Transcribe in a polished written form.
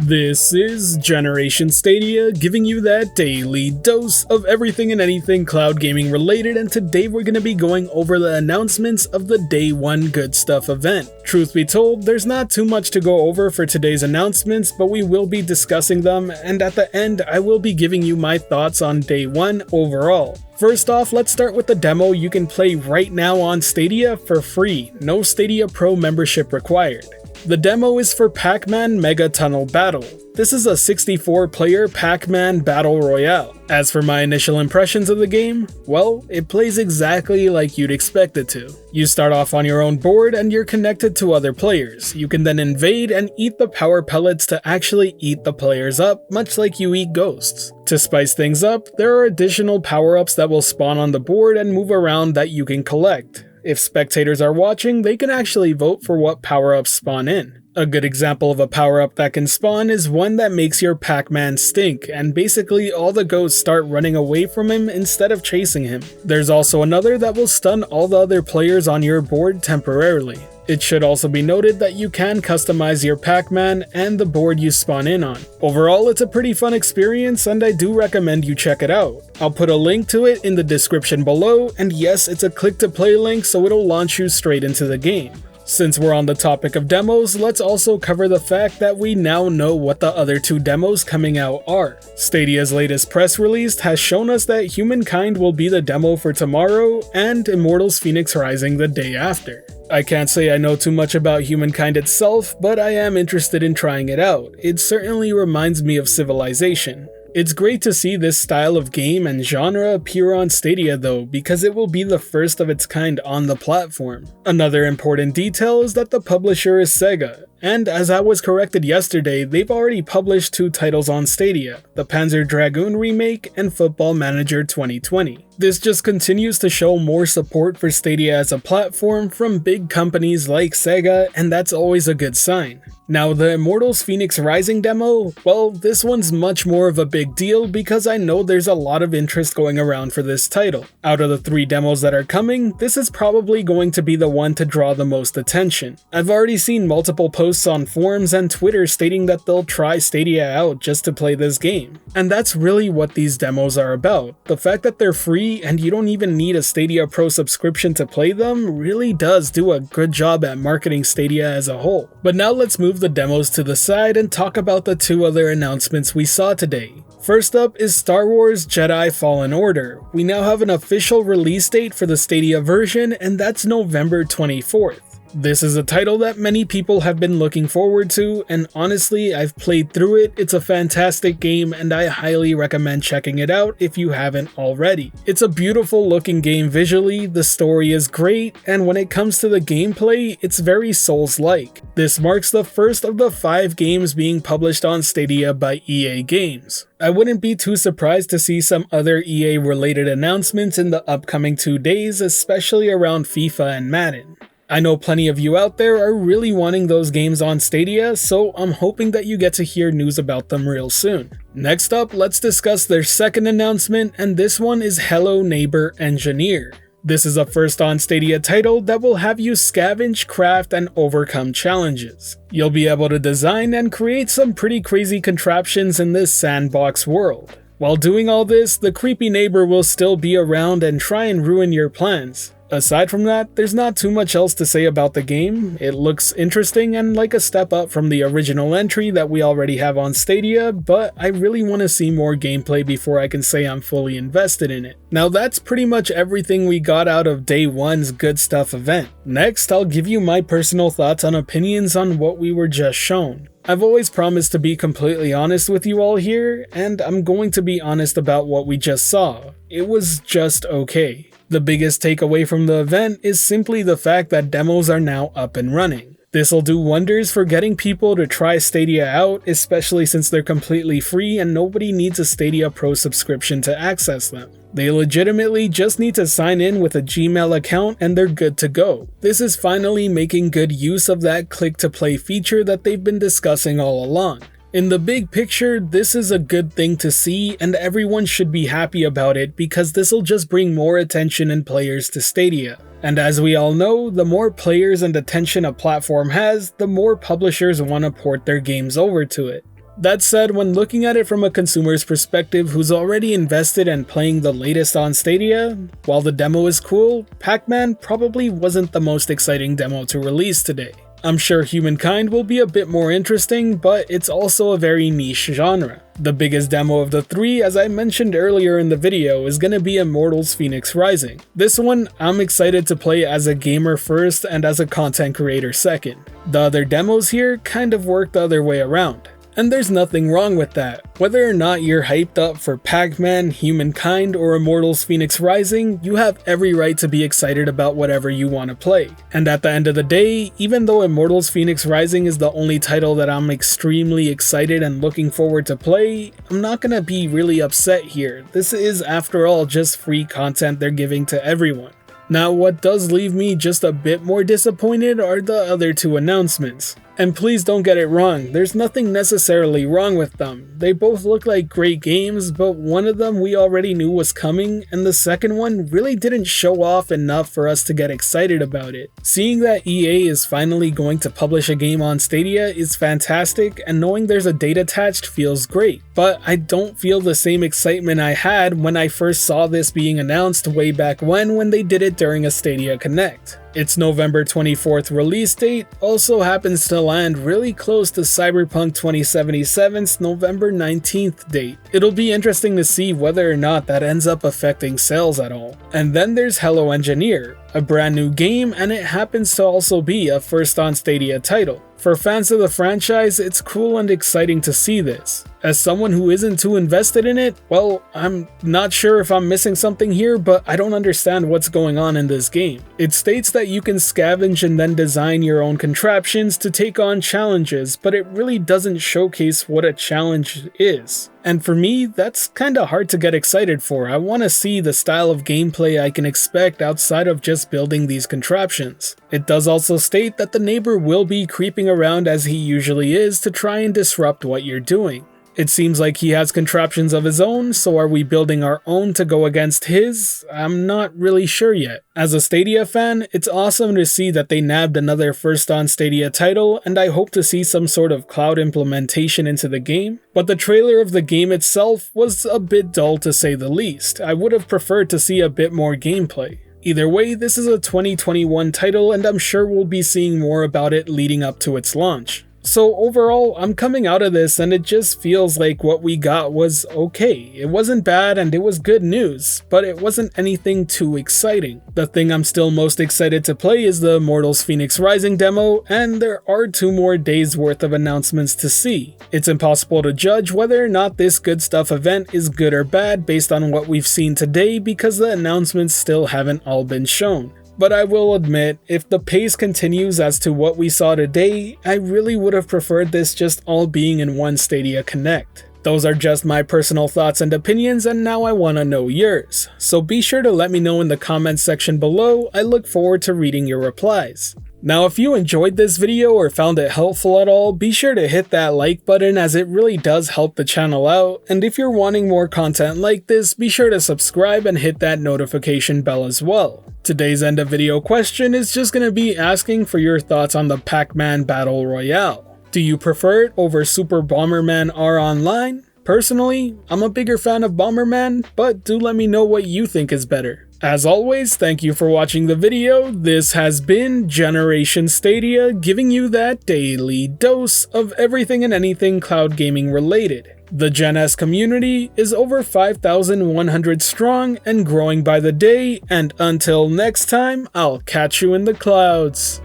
This is Generation Stadia, giving you that daily dose of everything and anything cloud gaming related, and today we're going to be going over the announcements of the Day 1 Good Stuff event. Truth be told, there's not too much to go over for today's announcements, but we will be discussing them, and at the end I will be giving you my thoughts on Day 1 overall. First off, let's start with the demo you can play right now on Stadia for free, no Stadia Pro membership required. The demo is for Pac Man Mega Tunnel Battle. This is a 64-player Pac Man Battle Royale. As for my initial impressions of the game, well, it plays exactly like you'd expect it to. You start off on your own board and you're connected to other players. You can then invade and eat the power pellets to actually eat the players up, much like you eat ghosts. To spice things up, there are additional power-ups that will spawn on the board and move around that you can collect. If spectators are watching, they can actually vote for what power-ups spawn in. A good example of a power-up that can spawn is one that makes your Pac-Man stink, and basically all the ghosts start running away from him instead of chasing him. There's also another that will stun all the other players on your board temporarily. It should also be noted that you can customize your Pac-Man and the board you spawn in on. Overall, it's a pretty fun experience and I do recommend you check it out. I'll put a link to it in the description below, and yes, it's a click-to-play link, so it'll launch you straight into the game. Since we're on the topic of demos, let's also cover the fact that we now know what the other two demos coming out are. Stadia's latest press release has shown us that Humankind will be the demo for tomorrow, and Immortals Fenyx Rising the day after. I can't say I know too much about Humankind itself, but I am interested in trying it out. It certainly reminds me of Civilization. It's great to see this style of game and genre appear on Stadia though, because it will be the first of its kind on the platform. Another important detail is that the publisher is Sega, and as I was corrected yesterday, they've already published two titles on Stadia, the Panzer Dragoon remake and Football Manager 2020. This just continues to show more support for Stadia as a platform from big companies like Sega, and that's always a good sign. Now the Immortals Fenyx Rising demo, well, this one's much more of a big deal because I know there's a lot of interest going around for this title. Out of the 3 demos that are coming, this is probably going to be the one to draw the most attention. I've already seen multiple posts on forums and Twitter stating that they'll try Stadia out just to play this game. And that's really what these demos are about. The fact that they're free and you don't even need a Stadia Pro subscription to play them really does do a good job at marketing Stadia as a whole. But now let's move the demos to the side and talk about the 2 other announcements we saw today. First up is Star Wars Jedi Fallen Order. We now have an official release date for the Stadia version, and that's November 24th. This is a title that many people have been looking forward to, and honestly, I've played through it. It's a fantastic game and I highly recommend checking it out if you haven't already. It's a beautiful looking game visually, the story is great, and when it comes to the gameplay, it's very Souls-like. This marks the first of the 5 games being published on Stadia by EA Games. I wouldn't be too surprised to see some other EA related announcements in the upcoming 2 days, especially around FIFA and Madden. I know plenty of you out there are really wanting those games on Stadia, so I'm hoping that you get to hear news about them real soon. Next up, let's discuss their second announcement, and this one is Hello Neighbor Engineer. This is a first on Stadia title that will have you scavenge, craft, and overcome challenges. You'll be able to design and create some pretty crazy contraptions in this sandbox world. While doing all this, the creepy neighbor will still be around and try and ruin your plans. Aside from that, there's not too much else to say about the game. It looks interesting and like a step up from the original entry that we already have on Stadia, but I really want to see more gameplay before I can say I'm fully invested in it. Now that's pretty much everything we got out of Day 1's Good Stuff event. Next, I'll give you my personal thoughts and opinions on what we were just shown. I've always promised to be completely honest with you all here, and I'm going to be honest about what we just saw. It was just okay. The biggest takeaway from the event is simply the fact that demos are now up and running. This'll do wonders for getting people to try Stadia out, especially since they're completely free and nobody needs a Stadia Pro subscription to access them. They legitimately just need to sign in with a Gmail account and they're good to go. This is finally making good use of that click-to-play feature that they've been discussing all along. In the big picture, this is a good thing to see and everyone should be happy about it because this'll just bring more attention and players to Stadia. And as we all know, the more players and attention a platform has, the more publishers want to port their games over to it. That said, when looking at it from a consumer's perspective who's already invested and playing the latest on Stadia, while the demo is cool, Pac Man probably wasn't the most exciting demo to release today. I'm sure Humankind will be a bit more interesting, but it's also a very niche genre. The biggest demo of the three, as I mentioned earlier in the video, is gonna be Immortals Fenyx Rising. This one, I'm excited to play as a gamer first and as a content creator second. The other demos here kind of work the other way around. And there's nothing wrong with that. Whether or not you're hyped up for Pac Man, Humankind, or Immortals Fenyx Rising, you have every right to be excited about whatever you want to play. And at the end of the day, even though Immortals Fenyx Rising is the only title that I'm extremely excited and looking forward to play, I'm not gonna be really upset here. This is, after all, just free content they're giving to everyone. Now, what does leave me just a bit more disappointed are the other two announcements. And please don't get it wrong, there's nothing necessarily wrong with them. They both look like great games, but one of them we already knew was coming, and the second one really didn't show off enough for us to get excited about it. Seeing that EA is finally going to publish a game on Stadia is fantastic, and knowing there's a date attached feels great. But I don't feel the same excitement I had when I first saw this being announced way back when they did it during a Stadia Connect. Its November 24th release date also happens to land really close to Cyberpunk 2077's November 19th date. It'll be interesting to see whether or not that ends up affecting sales at all. And then there's Hello Engineer, a brand new game, and it happens to also be a first on Stadia title. For fans of the franchise, it's cool and exciting to see this. As someone who isn't too invested in it, well, I'm not sure if I'm missing something here, but I don't understand what's going on in this game. It states that you can scavenge and then design your own contraptions to take on challenges, but it really doesn't showcase what a challenge is. And for me, that's kinda hard to get excited for. I want to see the style of gameplay I can expect outside of just building these contraptions. It does also state that the neighbor will be creeping around as he usually is to try and disrupt what you're doing. It seems like he has contraptions of his own, so are we building our own to go against his? I'm not really sure yet. As a Stadia fan, it's awesome to see that they nabbed another first on Stadia title, and I hope to see some sort of cloud implementation into the game, but the trailer of the game itself was a bit dull to say the least. I would have preferred to see a bit more gameplay. Either way, this is a 2021 title, and I'm sure we'll be seeing more about it leading up to its launch. So overall, I'm coming out of this and it just feels like what we got was okay. It wasn't bad and it was good news, but it wasn't anything too exciting. The thing I'm still most excited to play is the Immortals Fenyx Rising demo, and there are 2 more days worth of announcements to see. It's impossible to judge whether or not this good stuff event is good or bad based on what we've seen today because the announcements still haven't all been shown. But I will admit, if the pace continues as to what we saw today, I really would have preferred this just all being in one Stadia Connect. Those are just my personal thoughts and opinions, and now I want to know yours. So be sure to let me know in the comments section below. I look forward to reading your replies. Now, if you enjoyed this video or found it helpful at all, be sure to hit that like button as it really does help the channel out, and if you're wanting more content like this, be sure to subscribe and hit that notification bell as well. Today's end of video question is just going to be asking for your thoughts on the Pac Man Battle Royale. Do you prefer it over Super Bomberman R Online? Personally, I'm a bigger fan of Bomberman, but do let me know what you think is better. As always, thank you for watching the video. This has been Generation Stadia, giving you that daily dose of everything and anything cloud gaming related. The Gen S community is over 5,100 strong and growing by the day, and until next time, I'll catch you in the clouds.